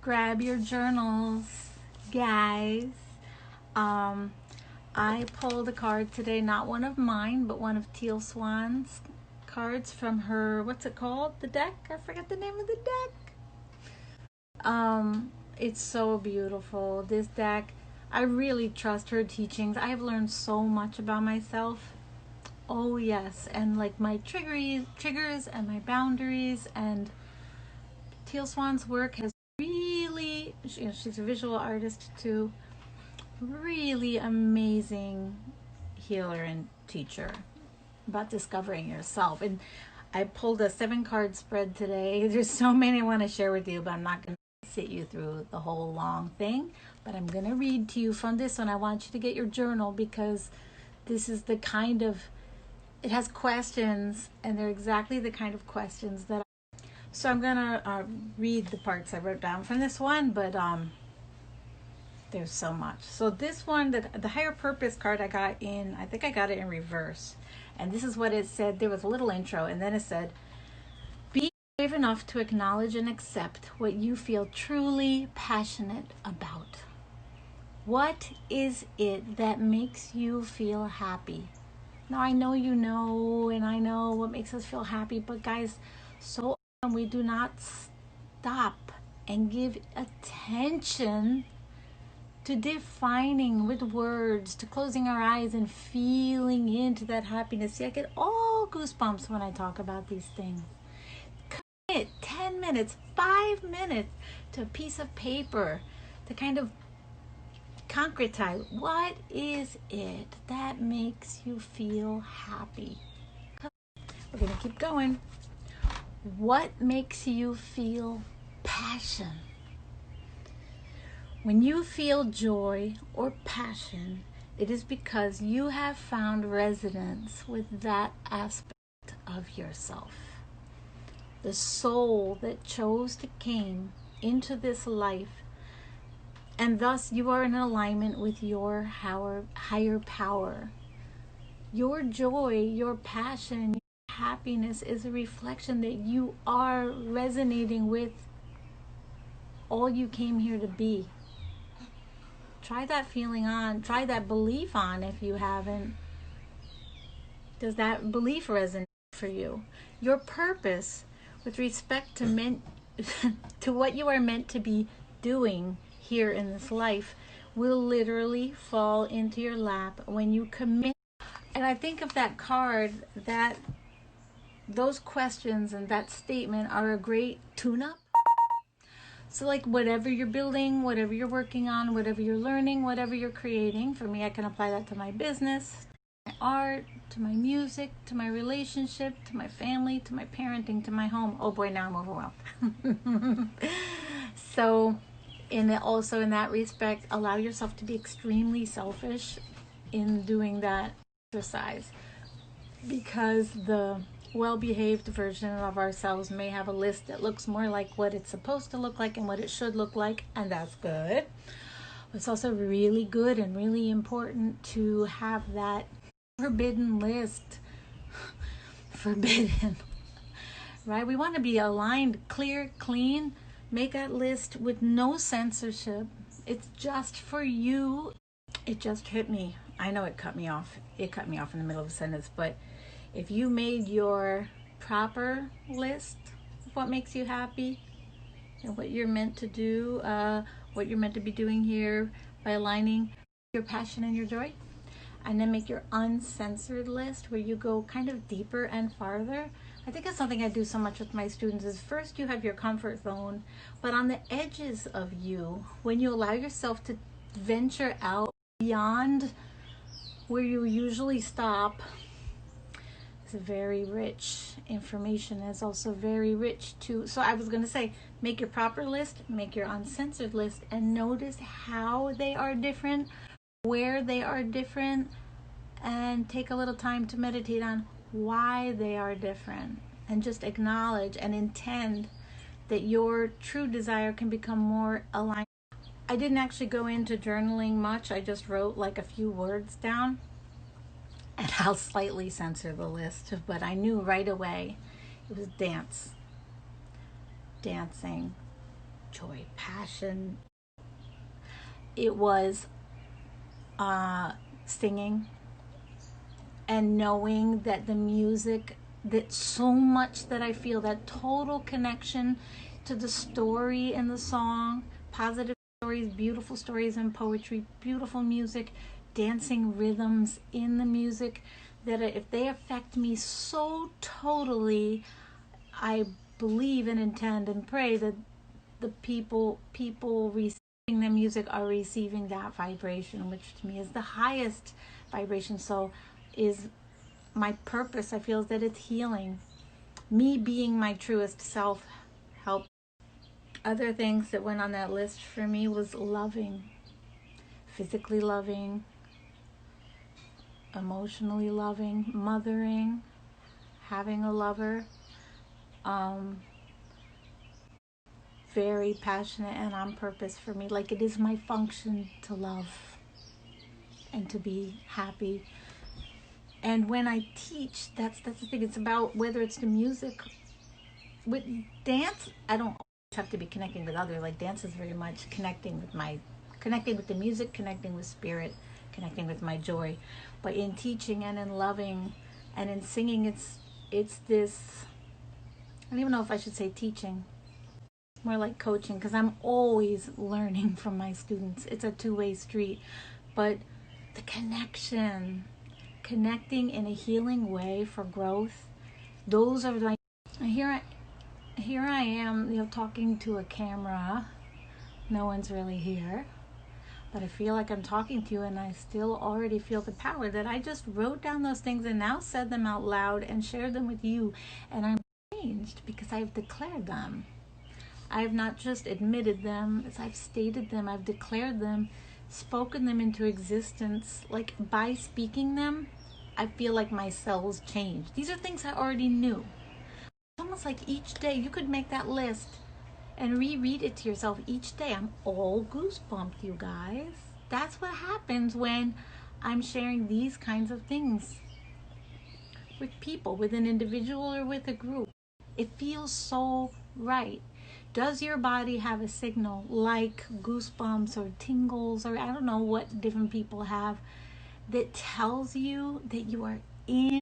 grab your journals, guys. I pulled a card today, not one of mine, but one of Teal Swan's cards from her, what's it called? The deck? I forget the name of the deck. It's so beautiful. This deck, I really trust her teachings. I have learned so much about myself. Oh yes, and like my triggers and my boundaries, and Teal Swan's work has really, she's a visual artist too, really amazing healer and teacher about discovering yourself. And I pulled a 7-card spread today. There's so many I want to share with you, but I'm not going to sit you through the whole long thing, but I'm going to read to you from this one. I want you to get your journal because this is the kind of, it has questions, and they're exactly the kind of questions that so I'm going to read the parts I wrote down from this one, but there's so much. So this one, the higher purpose card I got in, I think I got it in reverse. And this is what it said. There was a little intro, and then it said, be brave enough to acknowledge and accept what you feel truly passionate about. What is it that makes you feel happy? Now, I know you know, and I know what makes us feel happy, but guys, so often we do not stop and give attention to defining with words, to closing our eyes and feeling into that happiness. See, I get all goosebumps when I talk about these things. Commit 10 minutes, 5 minutes to a piece of paper to kind of concretize. What is it that makes you feel happy? We're going to keep going. What makes you feel passion? When you feel joy or passion, it is because you have found resonance with that aspect of yourself. The soul that chose to came into this life, and thus you are in alignment with your higher power. Your joy, your passion, your happiness is a reflection that you are resonating with all you came here to be. Try that feeling on. Try that belief on if you haven't. Does that belief resonate for you? Your purpose with respect to to what you are meant to be doing here in this life will literally fall into your lap when you commit. And I think of that card, that those questions and that statement are a great tune-up. So like whatever you're building, whatever you're working on, whatever you're learning, whatever you're creating, for me, I can apply that to my business, my art, to my music, to my relationship, to my family, to my parenting, to my home. Oh boy, now I'm overwhelmed. So also in that respect, allow yourself to be extremely selfish in doing that exercise, because the well-behaved version of ourselves may have a list that looks more like what it's supposed to look like and what it should look like, and that's good. It's also really good and really important to have that forbidden list. Forbidden, right? We want to be aligned, clear, clean. Make that list with no censorship. It's just for you. It just hit me. I know it cut me off. It cut me off in the middle of a sentence, but if you made your proper list of what makes you happy and what you're meant to do, what you're meant to be doing here by aligning your passion and your joy, and then make your uncensored list where you go kind of deeper and farther. I think that's something I do so much with my students is first you have your comfort zone, but on the edges of you, when you allow yourself to venture out beyond where you usually stop, it's very rich. Information is also very rich too. So I was going to say, make your proper list, make your uncensored list, and notice how they are different, where they are different, and take a little time to meditate on why they are different, and just acknowledge and intend that your true desire can become more aligned. I didn't actually go into journaling much. I just wrote like a few words down, and I'll slightly censor the list, but I knew right away it was dancing, joy, passion. It was singing and knowing that the music, that so much that I feel, that total connection to the story in the song, positive stories, beautiful stories in poetry, beautiful music, dancing rhythms in the music, that if they affect me so totally, I believe and intend and pray that the people receiving the music are receiving that vibration, which to me is the highest vibration. So is my purpose, I feel, is that it's healing. Me being my truest self help. Other things that went on that list for me was loving, physically loving, emotionally loving, mothering, having a lover. Very passionate and on purpose for me. Like, it is my function to love and to be happy. And when I teach, that's the thing. It's about whether it's the music. With dance, I don't have to be connecting with others. Like, dance is very much connecting with the music, connecting with spirit, connecting with my joy. But in teaching and in loving and in singing, it's this, I don't even know if I should say teaching, more like coaching, because I'm always learning from my students. It's a two-way street. But the connecting in a healing way for growth, those are my, here I am, talking to a camera. No one's really here, but I feel like I'm talking to you, and I still already feel the power that I just wrote down those things and now said them out loud and shared them with you. And I'm changed because I've declared them. I've not just admitted them, as I've stated them, I've declared them, spoken them into existence. Like, by speaking them, I feel like my cells change. These are things I already knew. It's almost like each day you could make that list and reread it to yourself each day. I'm all goosebumped, you guys. That's what happens when I'm sharing these kinds of things with people, with an individual or with a group. It feels so right. Does your body have a signal like goosebumps or tingles, or I don't know what different people have, that tells you that you are in